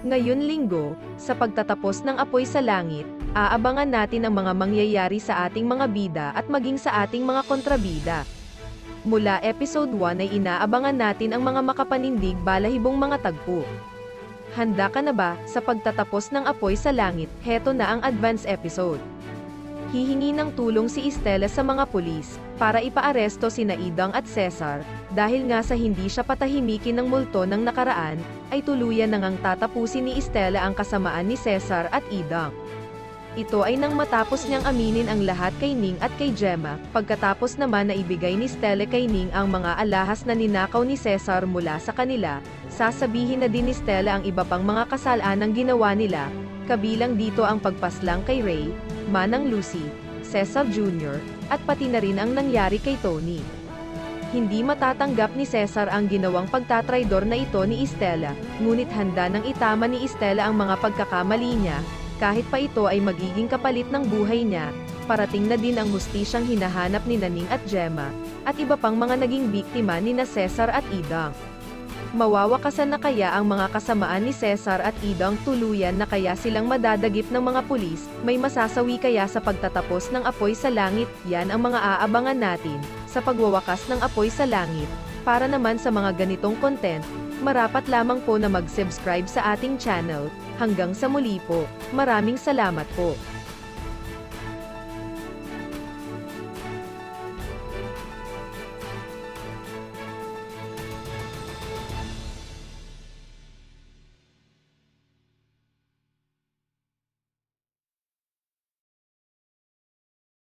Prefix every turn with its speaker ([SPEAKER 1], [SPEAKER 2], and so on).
[SPEAKER 1] Ngayon Linggo, sa pagtatapos ng Apoy sa Langit, aabangan natin ang mga mangyayari sa ating mga bida at maging sa ating mga kontrabida. Mula episode 1 ay inaabangan natin ang mga makapanindig balahibong mga tagpo. Handa ka na ba sa pagtatapos ng Apoy sa Langit? Heto na ang advance episode. Hihingi ng tulong si Estela sa mga pulis, para ipaaresto sina Idang at Cesar, dahil nga sa hindi siya patahimikin ng multo ng nakaraan, ay tuluyan nang tatapusin ni Estela ang kasamaan ni Cesar at Idang. Ito ay nang matapos niyang aminin ang lahat kay Ning at kay Gemma, pagkatapos naman na ibigay ni Estela kay Ning ang mga alahas na ninakaw ni Cesar mula sa kanila, sasabihin na din ni Estela ang iba pang mga kasalanang ginawa nila, kabilang dito ang pagpaslang kay Ray, Manang Lucy, Cesar Jr., at pati na rin ang nangyari kay Tony. Hindi matatanggap ni Cesar ang ginawang pagtatraidor na ito ni Estela, ngunit handa nang itama ni Estela ang mga pagkakamali niya, kahit pa ito ay magiging kapalit ng buhay niya. Parating na din ang hustisyang hinahanap ni Ning at Gemma, at iba pang mga naging biktima ni na Cesar at Idang. Mawawakasan na kaya ang mga kasamaan ni Cesar at Idang, tuluyan na kaya silang madadagip ng mga pulis, may masasawi kaya sa pagtatapos ng Apoy sa Langit? Yan ang mga aabangan natin, sa pagwawakas ng Apoy sa Langit. Para naman sa mga ganitong content, marapat lamang po na mag-subscribe sa ating channel. Hanggang sa muli po, maraming salamat po.